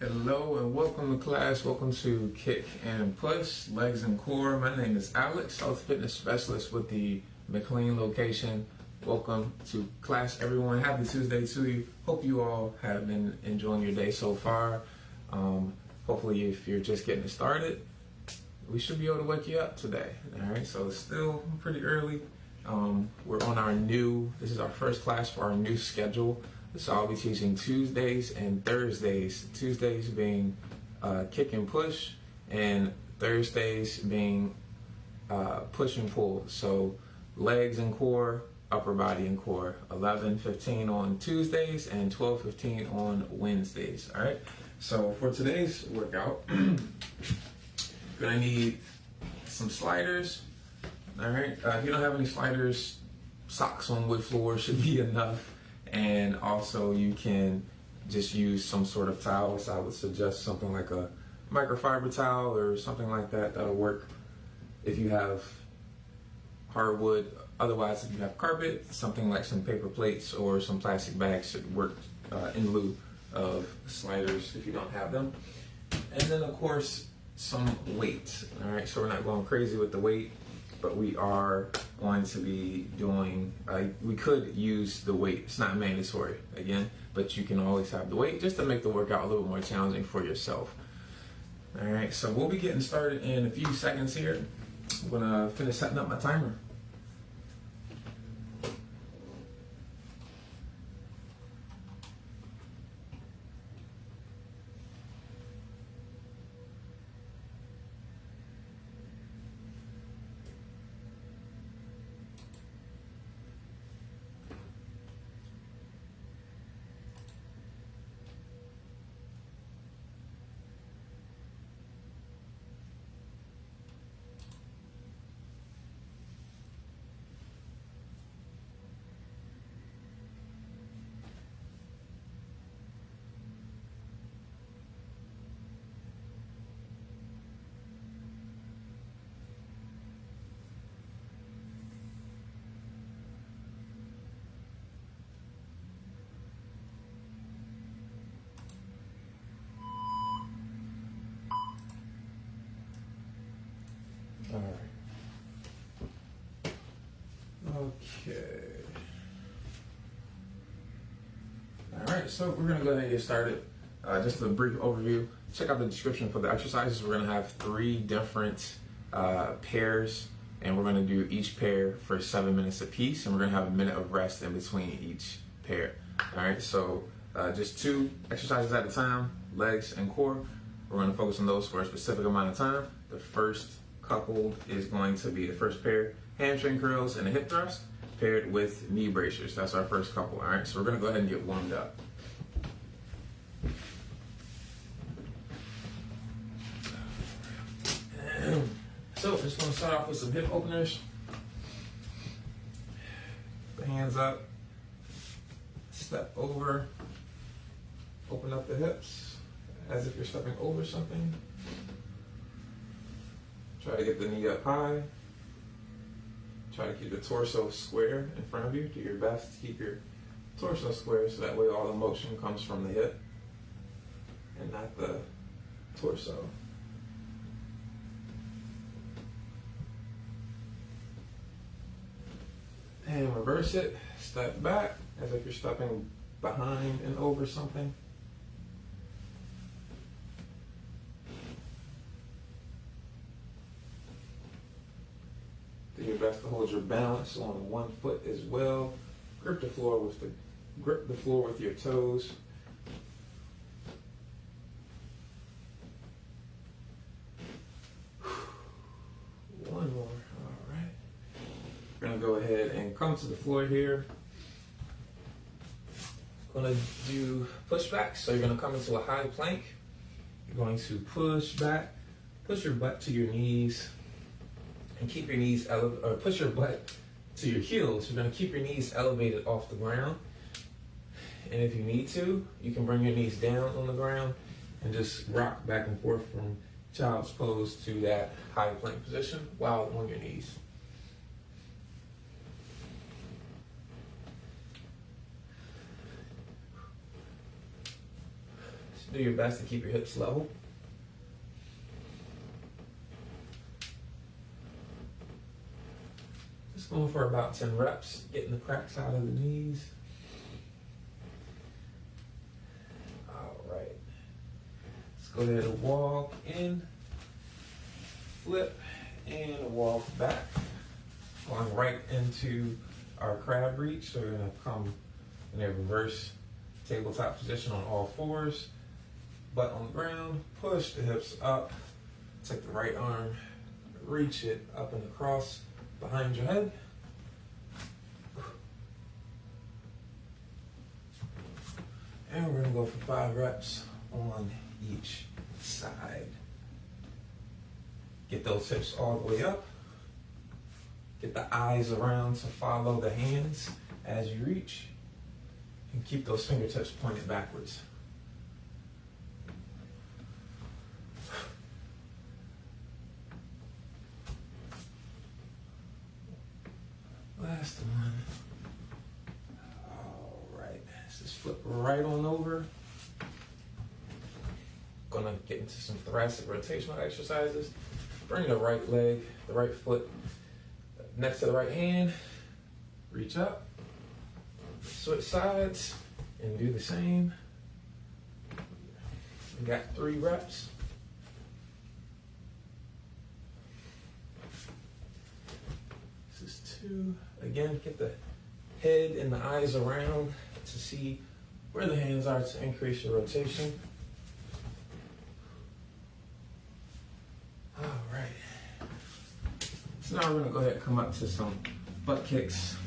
Hello and welcome to class. Welcome to Kick and Push, Legs and Core. My name is Alex, health fitness specialist with the McLean location. Welcome to class, everyone. Happy Tuesday to you. Hope you all have been enjoying your day so far. Hopefully, if you're just getting started, we should be able to wake you up today. All right, so it's still pretty early. We're on this is our first class for our new schedule. So I'll be teaching Tuesdays and Thursdays. Tuesdays being kick and push, and Thursdays being push and pull. So legs and core, upper body and core. 11:15 on Tuesdays and 12:15 on Wednesdays. All right. So for today's workout, you're gonna need some sliders. All right. If you don't have any sliders, socks on wood floor should be enough. And also you can just use some sort of towel. So I would suggest something like a microfiber towel or something like that. That'll work if you have hardwood. Otherwise, if you have carpet, something like some paper plates or some plastic bags should work in lieu of sliders if you don't have them. And then of course, some weight. All right, so we're not going crazy with the weight, but we are going to be doing, we could use the weight. It's not mandatory, again, but you can always have the weight just to make the workout a little more challenging for yourself. All right, so we'll be getting started in a few seconds here. I'm gonna finish setting up my timer. All right. Okay. All right, so we're gonna go ahead and get started. Just a brief overview. Check out the description for the exercises. We're gonna have 3 different pairs, and we're gonna do each pair for 7 minutes apiece, and we're gonna have a minute of rest in between each pair. All right, so just 2 exercises at a time, legs and core. We're gonna focus on those for a specific amount of time. The first coupled is going to be the first pair, hamstring curls and a hip thrust, paired with knee bracers. That's our first couple. All right, so we're gonna go ahead and get warmed up. So just gonna start off with some hip openers. The hands up, step over, open up the hips as if you're stepping over something. Try to get the knee up high. Try to keep the torso square in front of you. Do your best to keep your torso square so that way all the motion comes from the hip and not the torso. And reverse it. Step back as if you're stepping behind and over something. Do your best to hold your balance on one foot as well. Grip the floor with your toes. One more. All right. We're gonna go ahead and come to the floor here. Gonna do push back. So you're gonna come into a high plank. You're going to push back, push your butt to your knees. And keep your knees elevated, or push your butt to your heels. You're gonna keep your knees elevated off the ground. And if you need to, you can bring your knees down on the ground and just rock back and forth from child's pose to that high plank position while on your knees. Do your best to keep your hips level. Just going for about 10 reps, getting the cracks out of the knees. All right. Let's go ahead and walk in, flip, and walk back. Going right into our crab reach. So we're gonna come in a reverse tabletop position on all fours. Butt on the ground, push the hips up. Take the right arm, reach it up and across behind your head. And we're gonna go for 5 reps on each side. Get those hips all the way up. Get the eyes around to follow the hands as you reach. And keep those fingertips pointed backwards. Last one. All right, let's just flip right on over. Gonna get into some thoracic rotational exercises. Bring the right leg, the right foot next to the right hand. Reach up, switch sides, and do the same. We got 3 reps. This is 2. Again, get the head and the eyes around to see where the hands are to increase your rotation. All right. So now we're gonna go ahead and come up to some butt kicks.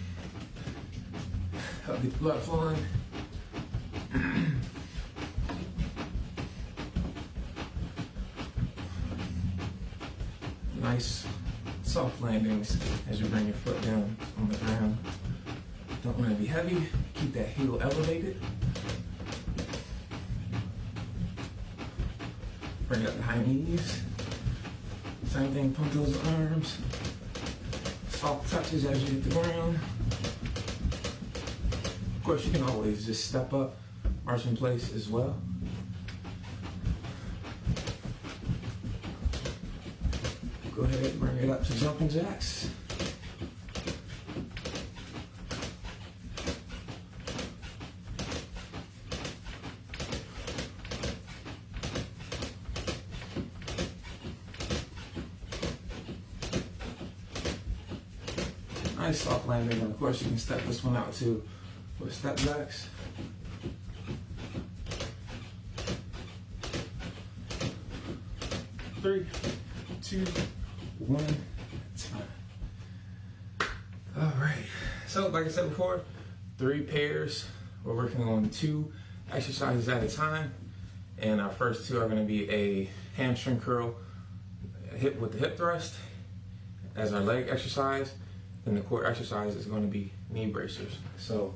Help the blood flowing. Nice soft landings as you bring your foot down on the ground. Don't want to be heavy. Keep that heel elevated. Bring up the high knees. Same thing, pump those arms. Soft touches as you hit the ground. Of course, you can always just step up, march in place as well. Go ahead and bring it up to jumping jacks. Nice soft landing, and of course you can step this one out too with step jacks. Three, two, 1 time. All right. So, like I said before, 3 pairs. We're working on 2 exercises at a time, and our first 2 are going to be a hamstring curl, hip with the hip thrust as our leg exercise. Then the core exercise is going to be knee bracers. So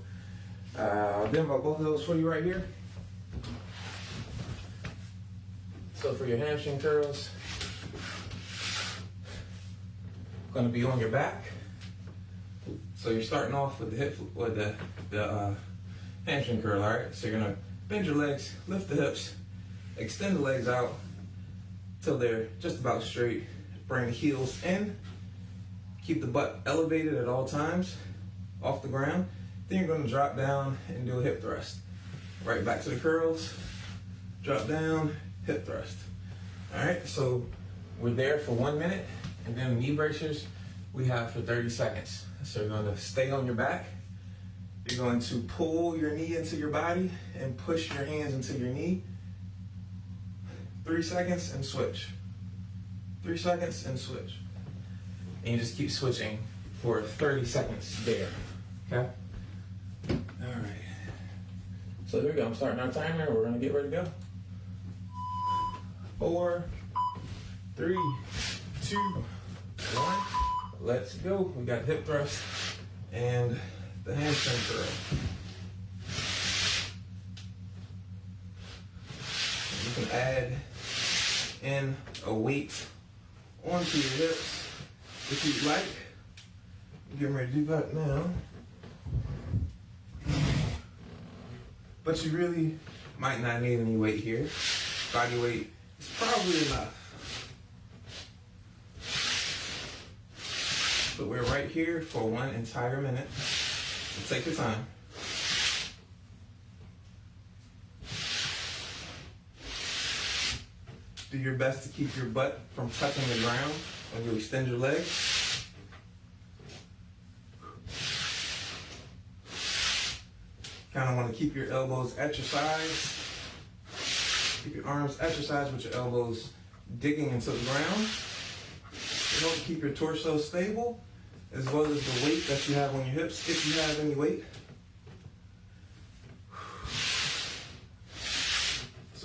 I'll demo both of those for you right here. So for your hamstring curls, going to be on your back. So you're starting off with the hip or the hamstring curl. All right. So you're going to bend your legs, lift the hips, extend the legs out till they're just about straight. Bring the heels in. Keep the butt elevated at all times, off the ground. Then you're going to drop down and do a hip thrust. Right back to the curls, drop down, hip thrust. All right, so we're there for 1 minute, and then knee bracers we have for 30 seconds. So you're going to stay on your back. You're going to pull your knee into your body and push your hands into your knee. 3 seconds and switch. 3 seconds and switch. And you just keep switching for 30 seconds there, okay? All right. So here we go, I'm starting our timer. We're gonna get ready to go. 4, 3, 2, 1. Let's go. We got hip thrust and the hamstring curl. You can add in a weight onto your hips if you'd like. I'm getting ready to do that now. But you really might not need any weight here. Body weight is probably enough. But we're right here for 1 entire minute. So take your time. Do your best to keep your butt from touching the ground when you extend your legs. Kind of want to keep your elbows at your sides. Keep your arms at your sides with your elbows digging into the ground. To help keep your torso stable, as well as the weight that you have on your hips, if you have any weight.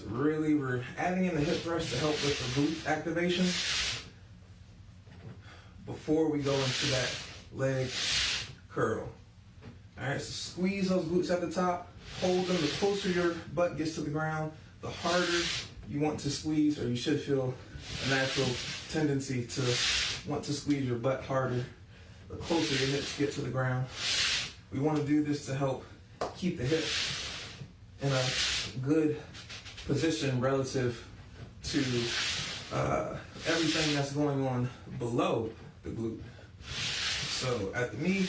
Really, we're adding in the hip thrust to help with the glute activation before we go into that leg curl. All right, so squeeze those glutes at the top, hold them. The closer your butt gets to the ground, the harder you want to squeeze, or you should feel a natural tendency to want to squeeze your butt harder the closer your hips get to the ground. We want to do this to help keep the hip in a good position relative to everything that's going on below the glute. So at the knee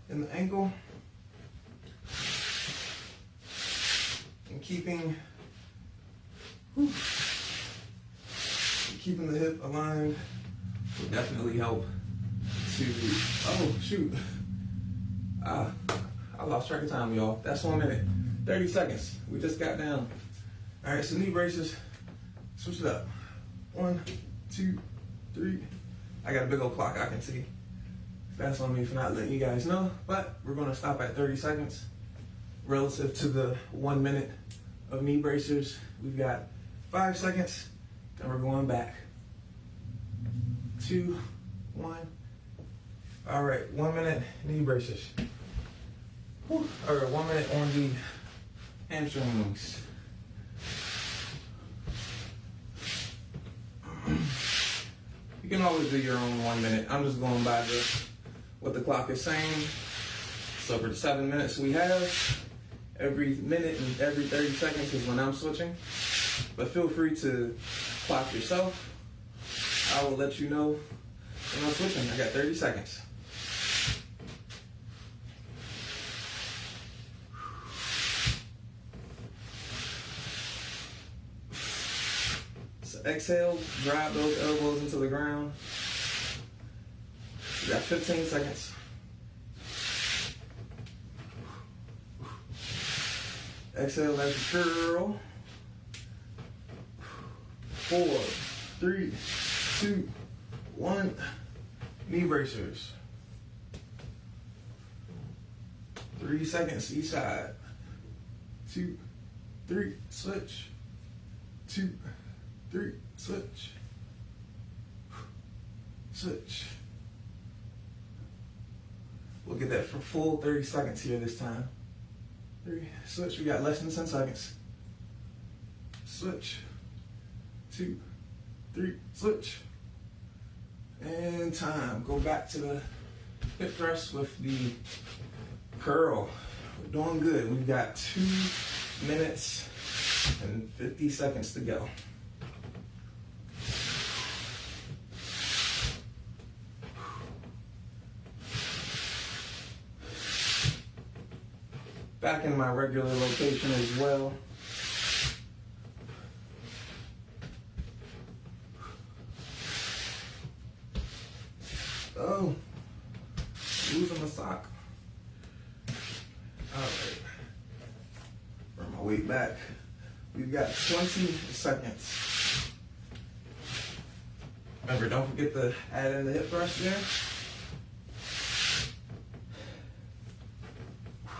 and the ankle, and keeping the hip aligned will definitely help to, oh shoot, I lost track of time, y'all. That's 1 minute, 30 seconds. We just got down. All right, so knee braces, switch it up. 1, 2, 3. I got a big old clock I can see. That's on me for not letting you guys know, but we're gonna stop at 30 seconds. Relative to the 1 minute of knee bracers, we've got 5 seconds, then we're going back. 2, 1. All right, 1 minute knee bracers. Whew. All right, 1 minute on the hamstrings. You can always do your own 1 minute. I'm just going by what the clock is saying. So for the 7 minutes we have, every minute and every 30 seconds is when I'm switching. But feel free to clock yourself. I will let you know when I'm switching. I got 30 seconds. Exhale, drive those elbows into the ground. You got 15 seconds. Exhale, let it curl. 4, 3, 2, 1. Knee bracers. 3 seconds each side. 2, 3, switch. 2, 3, switch. Switch. We'll get that for full 30 seconds here this time. 3, switch. We got less than 10 seconds. Switch. 2, 3, switch. And time. Go back to the hip thrust with the curl. We're doing good. We've got 2 minutes and 50 seconds to go. Back in my regular location as well. Oh, losing my sock. All right, bring my weight back. We've got 20 seconds. Remember, don't forget to add in the hip thrust there.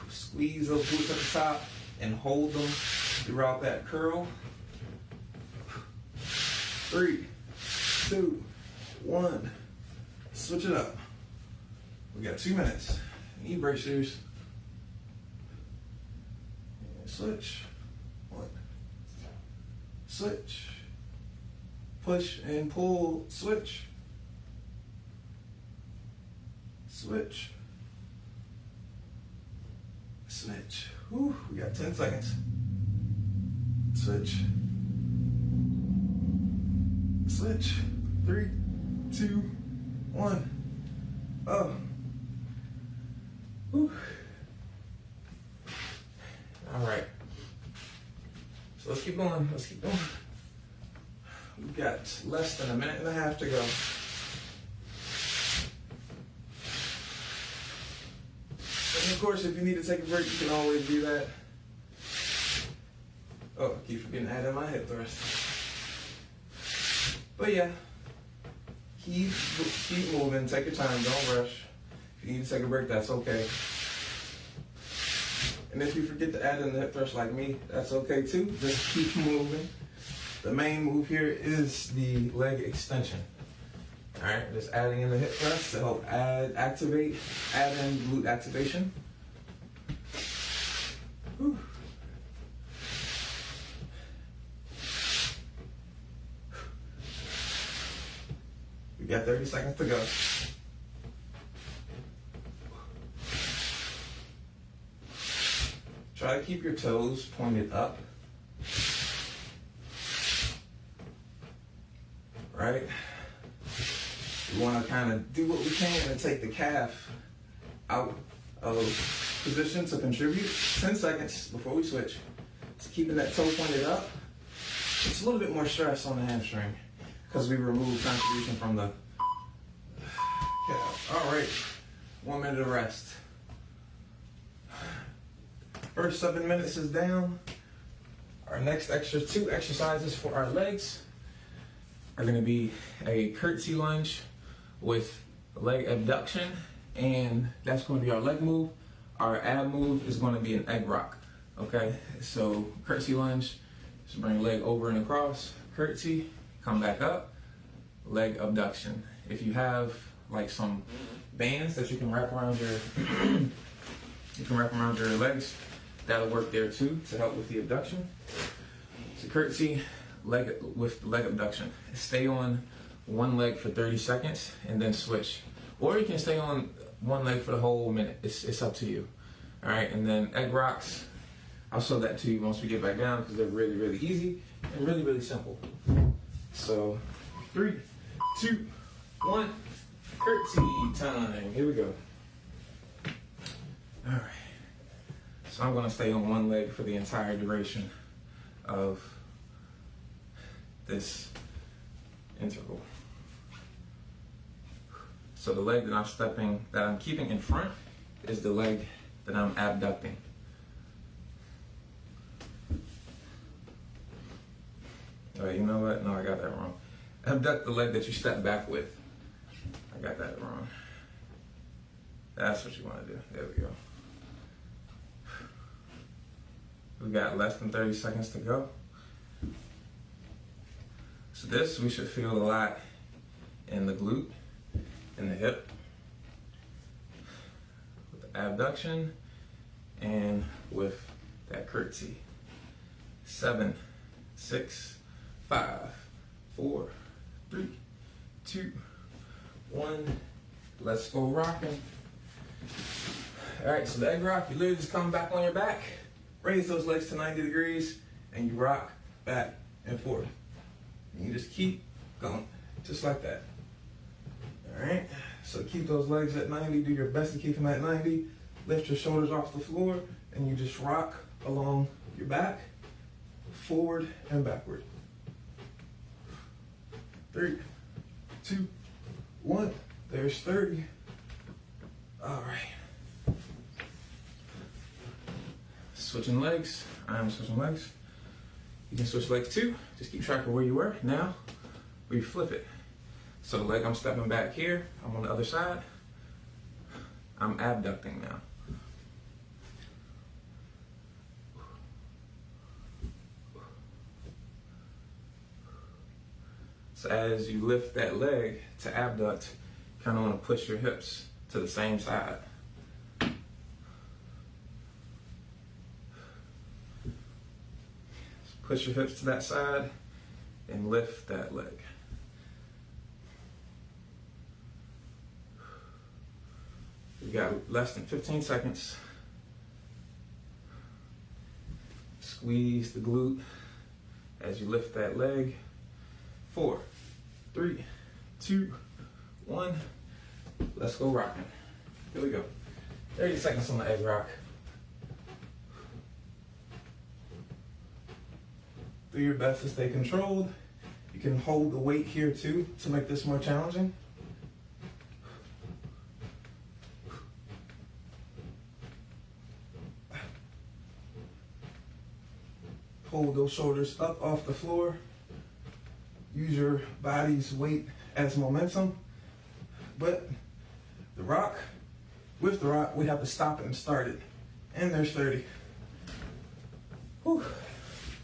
Squeeze those glutes at the top and hold them throughout that curl. 3, 2, 1. Switch it up. We got 2 minutes. Knee bracers. And switch. 1. Switch. Push and pull. Switch. Switch. Switch. Whew, we got 10 seconds. Switch. Switch. 3, 2, 1. Oh. Whew. All right. So let's keep going. Let's keep going. We've got less than a minute and a half to go. And of course, if you need to take a break, you can always do that. Oh, I keep forgetting to add in my hip thrust. But yeah, keep moving. Take your time. Don't rush. If you need to take a break, that's okay. And if you forget to add in the hip thrust like me, that's okay too. Just keep moving. The main move here is the leg extension. All right, just adding in the hip thrust to help add in glute activation. Whew. We got 30 seconds to go. Try to keep your toes pointed up. Right? We want to kind of do what we can and take the calf out of position to contribute. 10 seconds before we switch. Just keeping that toe pointed up. It's a little bit more stress on the hamstring because we remove contribution from the calf. All right, 1 minute of rest. First 7 minutes is down. Our next two exercises for our legs are going to be a curtsey lunge with leg abduction, and that's going to be our leg move. Our ab move is going to be an egg rock. Okay, so curtsey lunge, just bring your leg over and across, curtsey, come back up, leg abduction. If you have like some bands that you can wrap around your legs, that'll work there too to help with the abduction. So curtsey, leg abduction. Stay on one leg for 30 seconds and then switch. Or you can stay on one leg for the whole minute. It's up to you. All right, and then egg rocks. I'll show that to you once we get back down because they're really, really easy and really, really simple. So 3, 2, 1, curtsey time. Here we go. All right. So I'm going to stay on one leg for the entire duration of this interval. So the leg that I'm keeping in front is the leg that I'm abducting. All right, you know what? No, I got that wrong. Abduct the leg that you step back with. I got that wrong. That's what you want to do. There we go. We got less than 30 seconds to go. So this, we should feel a lot in the glute, in the hip, with the abduction, and with that curtsey. 7, 6, 5, 4, 3, 2, 1. Let's go rocking. All right, so the egg rock, you literally just come back on your back, raise those legs to 90 degrees, and you rock back and forth. And you just keep going, just like that. All right, so keep those legs at 90, do your best to keep them at 90, lift your shoulders off the floor, and you just rock along your back, forward and backward. 3, 2, 1, there's 30. All right. Switching legs, I'm switching legs. You can switch legs too, just keep track of where you were. Now, we flip it. So the leg I'm stepping back here, I'm on the other side. I'm abducting now. So as you lift that leg to abduct, you kind of want to push your hips to the same side. Push your hips to that side and lift that leg. We got less than 15 seconds. Squeeze the glute as you lift that leg. 4, 3, 2, 1. Let's go rocking. Here we go. 30 seconds on the egg rock. Do your best to stay controlled. You can hold the weight here too to make this more challenging. Hold those shoulders up off the floor. Use your body's weight as momentum. But with the rock, we have to stop it and start it. And there's 30. Whew.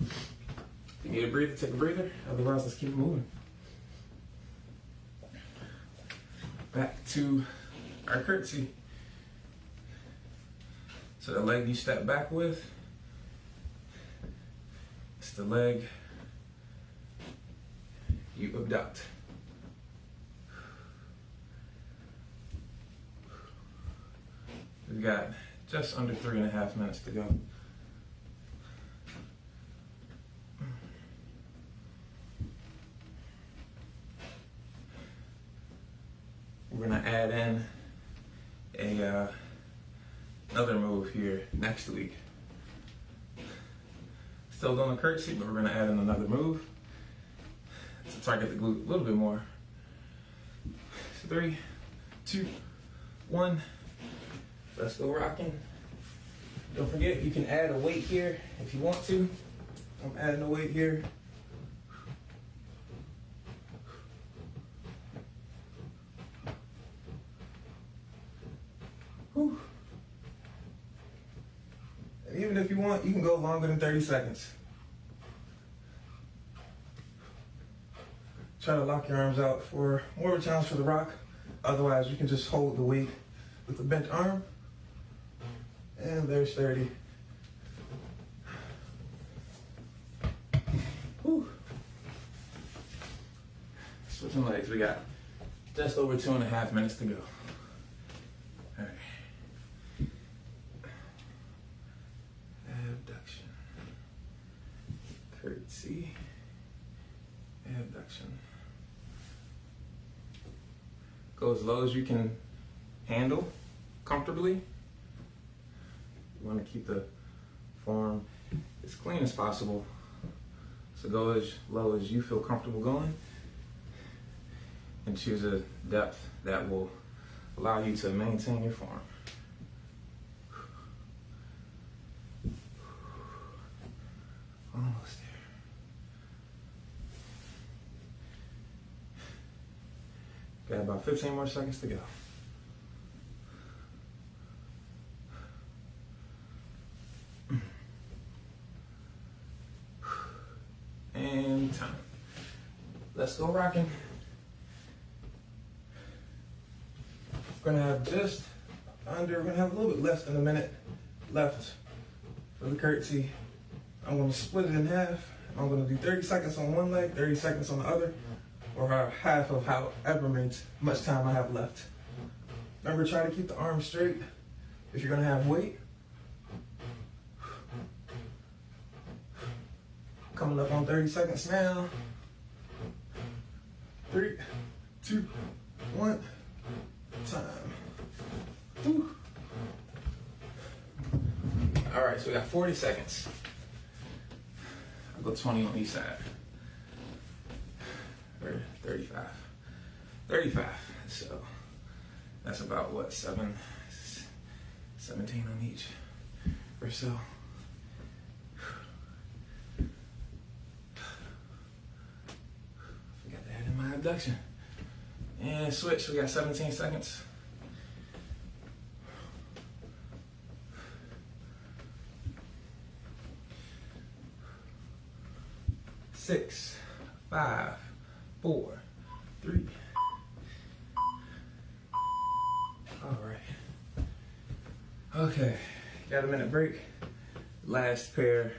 If you need a breather, take a breather. Otherwise, let's keep moving. Back to our curtsey. So the leg you step back with, it's the leg you abduct. We've got just under 3.5 minutes to go. We're gonna add in another move here next week. Still doing a curtsey, but we're gonna add in another move to target the glute a little bit more. So 3, 2, 1. Let's go rocking. Don't forget, you can add a weight here if you want to. I'm adding a weight here. Whew. And even if you want, you can go longer than 30 seconds. Try to lock your arms out for more of a challenge for the rock. Otherwise, you can just hold the weight with the bent arm. And there's 30. Whew. Switching legs, we got just over 2.5 minutes to go. All right. Abduction. Curtsey. Abduction. Go as low as you can handle comfortably. You want to keep the form as clean as possible. So go as low as you feel comfortable going and choose a depth that will allow you to maintain your form. Almost there. Got about 15 more seconds to go. And time. Let's go rocking. We're gonna have we're gonna have a little bit less than a minute left for the curtsey. I'm gonna split it in half. I'm gonna do 30 seconds on one leg, 30 seconds on the other, or half of however much time I have left. Remember, try to keep the arms straight if you're gonna have weight. Coming up on 30 seconds now. 3, 2, 1, time. Whew. All right, so we got 40 seconds. I'll go 20 on each side. Or 35. 35, so that's about what, 17 on each or so. My abduction. And switch, we got 17 seconds. 6, 5, 4, 3. All right. Okay, got a minute break. Last pair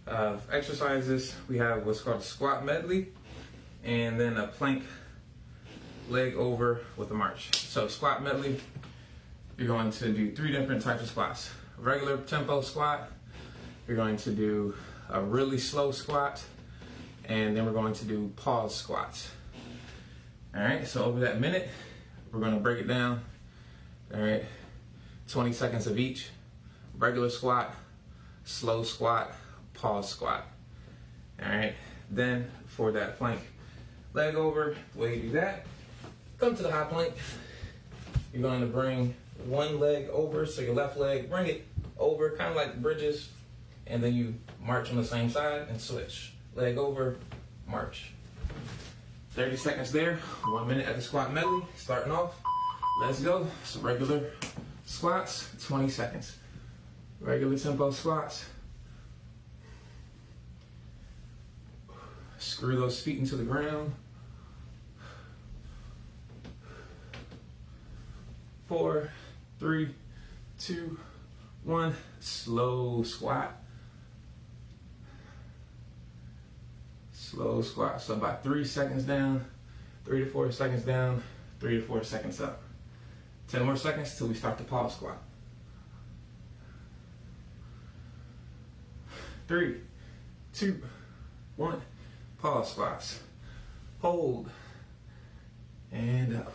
of exercises. We have what's called a squat medley, and then a plank leg over with a march. So squat medley, you're going to do 3 different types of squats. A regular tempo squat, you're going to do a really slow squat, and then we're going to do pause squats. All right, so over that minute, we're gonna break it down. All right, 20 seconds of each. Regular squat, slow squat, pause squat. All right, then for that plank leg over, the way you do that, come to the high plank. You're going to bring one leg over, so your left leg, bring it over, kind of like bridges, and then you march on the same side and switch. Leg over, march. 30 seconds there, 1 minute at the squat medley, starting off. Let's go. So regular squats, 20 seconds. Regular tempo squats. Screw those feet into the ground. 4, 3, 2, 1. Slow squat. Slow squat. So about 3 seconds down, 3 to 4 seconds down, 3 to 4 seconds up. 10 more seconds till we start the pause squat. 3, 2, 1. Pause squats. Hold. And up.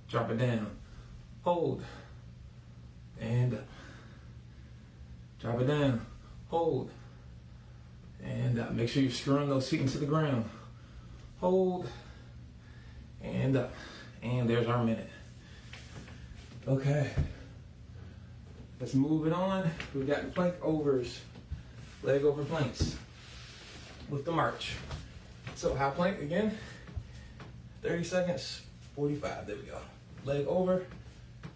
Drop it down. Hold. And up. Drop it down. Hold. And up. Make sure you're screwing those feet into the ground. Hold. And up. And there's our minute. Okay. Let's move it on. We've got the plank overs. Leg over planks. With the march. So high plank again. 30 seconds. 45. There we go. Leg over.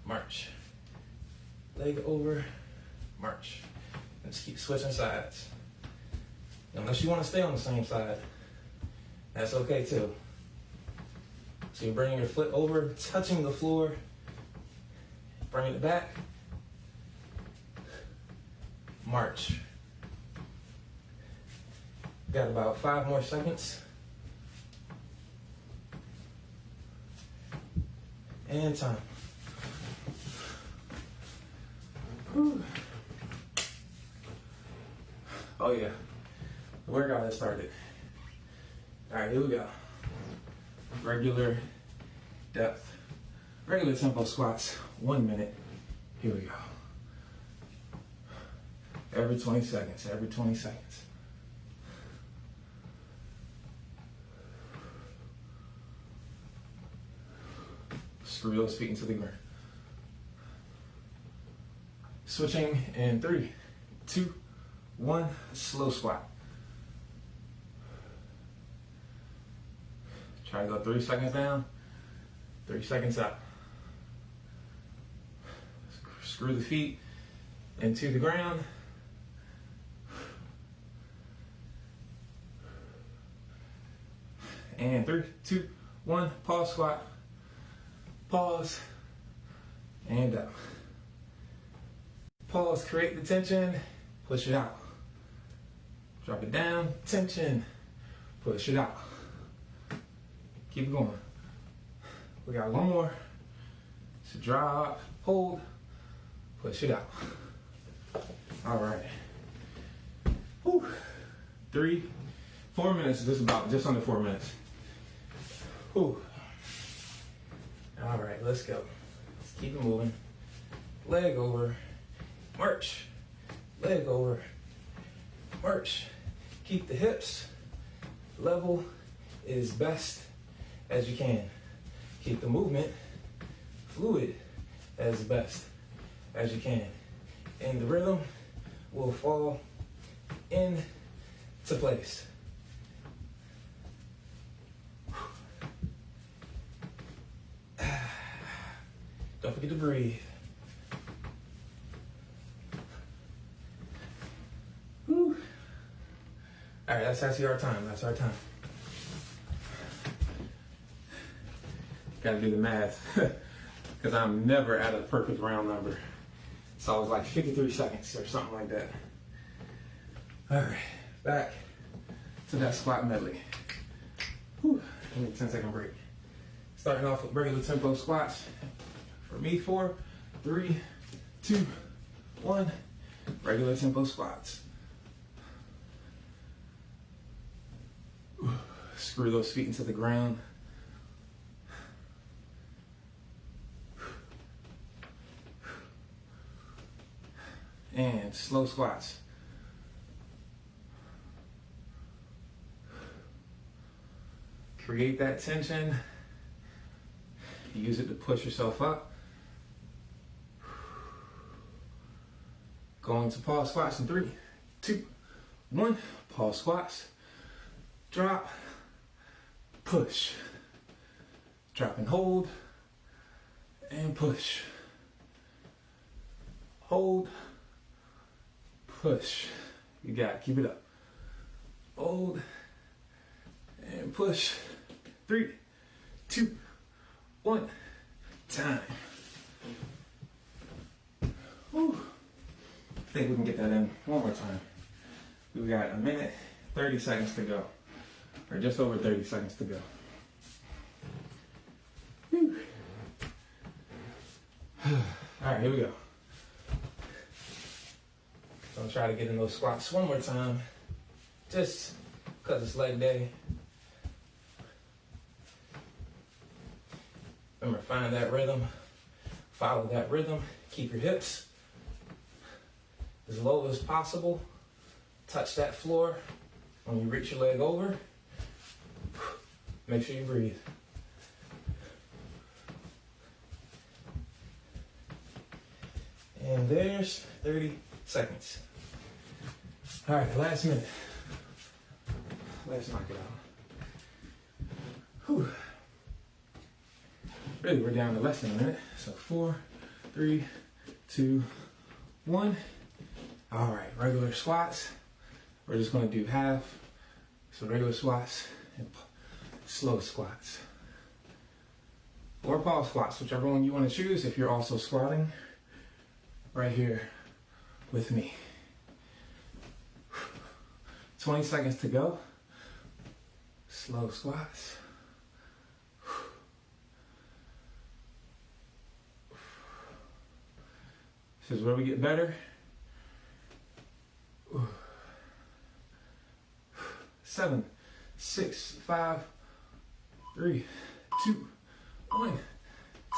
March. Leg over. March. And just keep switching sides. Unless you want to stay on the same side, that's okay too. So you're bringing your foot over, touching the floor, bring it back, march. Got about 5 more seconds. And time. Whew. Oh yeah. The workout has started. All right, here we go. Regular depth. Regular tempo squats, 1 minute. Here we go. Every 20 seconds, every 20 seconds. Screw those feet into the ground. Switching in 3, 2, 1, slow squat. Try to go 3 seconds down, 3 seconds up. Screw the feet into the ground. And 3, 2, 1, pause squat. Pause, and up. Pause, create the tension, push it out. Drop it down, tension, push it out. Keep it going. We got 1 more. So drop, hold, push it out. All right. Whew. 3, 4 minutes, just under 4 minutes. Whew. All right, let's go. Let's keep it moving. Leg over, march. Leg over, march. Keep the hips level as best as you can. Keep the movement fluid as best as you can. And the rhythm will fall into place. Don't forget to breathe. Whew. All right, that's actually our time. That's our time. Got to do the math because I'm never at a perfect round number. It's always like 53 seconds or something like that. All right, back to that squat medley. Whew. Give me a 10-second break. Starting off with regular tempo squats. For me, 4, 3, 2, 1. Regular tempo squats. Screw those feet into the ground. And slow squats. Create that tension. Use it to push yourself up. Going to pause squats in 3, 2, 1. Pause squats. Drop. Push. Drop and hold. And push. Hold. Push. You got it. Keep it up. Hold. And push. 3, 2, 1. Time. Whew. I think we can get that in one more time. We got a minute, 30 seconds to go. Or just over 30 seconds to go. Whew. All right, here we go. So I'll try to get in those squats one more time, just because it's leg day. Remember, find that rhythm, follow that rhythm, keep your hips as low as possible, touch that floor. When you reach your leg over, make sure you breathe. And there's 30 seconds. All right, last minute. Let's knock it out. Whew. Really, we're down to less than a minute. So 4, 3, 2, 1. All right, regular squats. We're just gonna do half. So regular squats and slow squats. Or pause squats, whichever one you wanna choose if you're also squatting. Right here with me. 20 seconds to go. Slow squats. This is where we get better. 7, 6, 5, 3, 2, 1.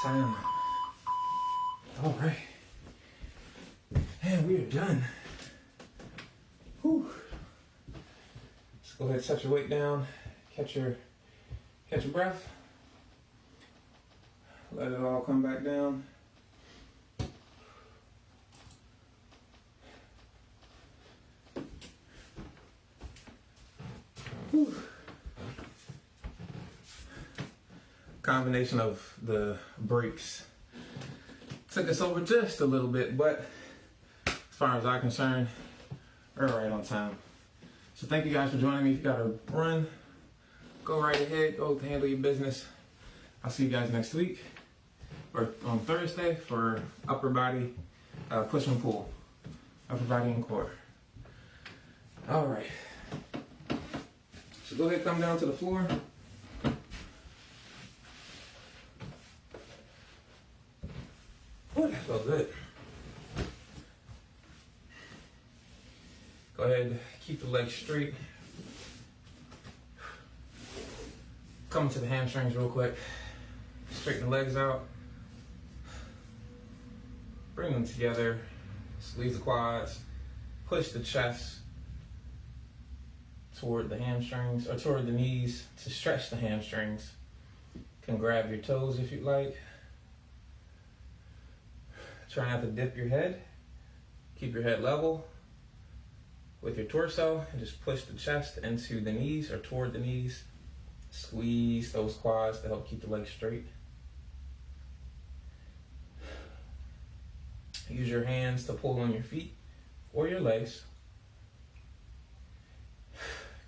Time. All right. And we are done. Whew. Let's go ahead and set your weight down. Catch your breath. Let it all come back down. Whew. Combination of the breaks took us over just a little bit, but as far as I'm concerned, we're right on time. So thank you guys for joining me. If you got to run, go right ahead, go handle your business. I'll see you guys next week or on Thursday for upper body push and pull, upper body and core. All right. So go ahead, come down to the floor. Oh, that felt good. Go ahead, keep the legs straight. Come to the hamstrings real quick. Straighten the legs out. Bring them together. Squeeze the quads. Push the chest toward the hamstrings or toward the knees to stretch the hamstrings. You can grab your toes if you'd like. Try not to dip your head. Keep your head level with your torso and just push the chest into the knees or toward the knees. Squeeze those quads to help keep the legs straight. Use your hands to pull on your feet or your legs.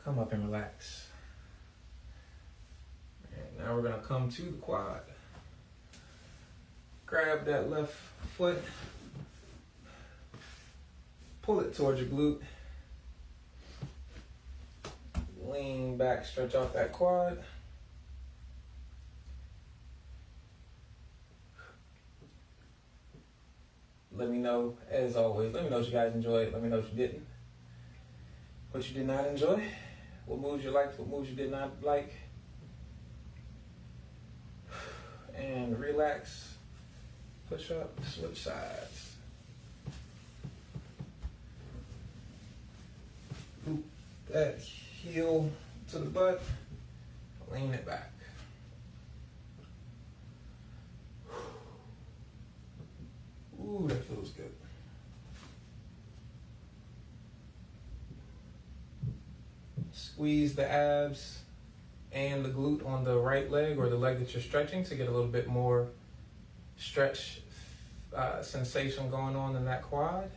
Come up and relax. And now we're gonna come to the quad. Grab that left foot. Pull it towards your glute. Lean back, stretch off that quad. Let me know, as always, let me know what you guys enjoyed. Let me know what you didn't. What you did not enjoy. what moves you liked, what moves you did not like. And relax. Push up, switch sides. Loop that heel to the butt, lean it back. Ooh, that feels good. Squeeze the abs and the glute on the right leg or the leg that you're stretching to get a little bit more stretch sensation going on in that quad.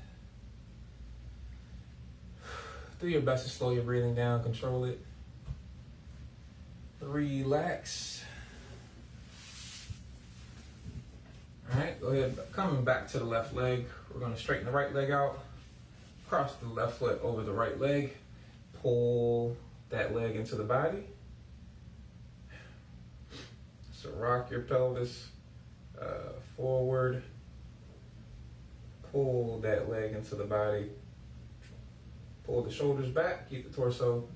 Do your best to slow your breathing down, control it. Relax. All right, go ahead, coming back to the left leg. We're gonna straighten the right leg out, cross the left foot over the right leg, pull that leg into the body. So rock your pelvis forward, pull that leg into the body, pull the shoulders back, keep the torso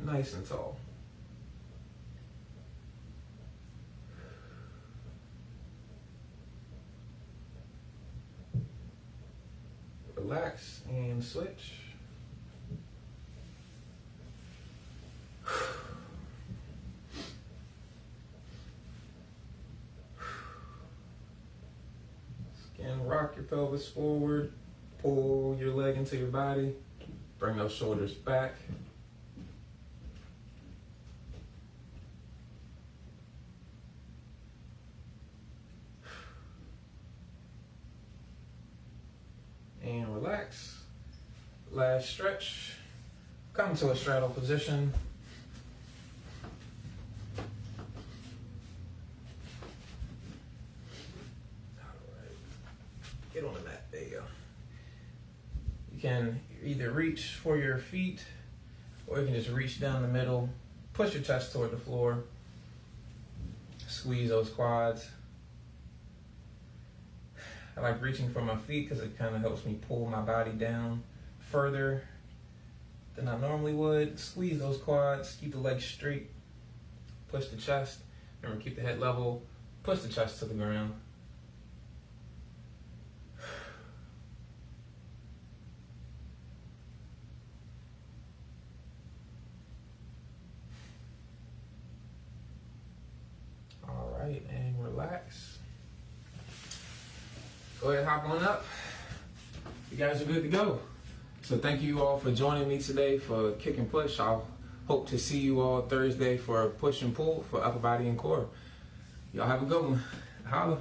nice and tall. Relax and switch. Again, rock your pelvis forward, pull your leg into your body, bring those shoulders back. And relax. Last stretch. Come to a straddle position. Get on the mat, there you go. You can either reach for your feet or you can just reach down the middle, push your chest toward the floor, squeeze those quads. I like reaching for my feet because it kind of helps me pull my body down further than I normally would. Squeeze those quads, keep the legs straight, push the chest. Remember, keep the head level, push the chest to the ground. All right, and relax. Go ahead, hop on up. You guys are good to go. So thank you all for joining me today for Kick and Push. I'll hope to see you all Thursday for Push and Pull for upper body and core. Y'all have a good one. Holla.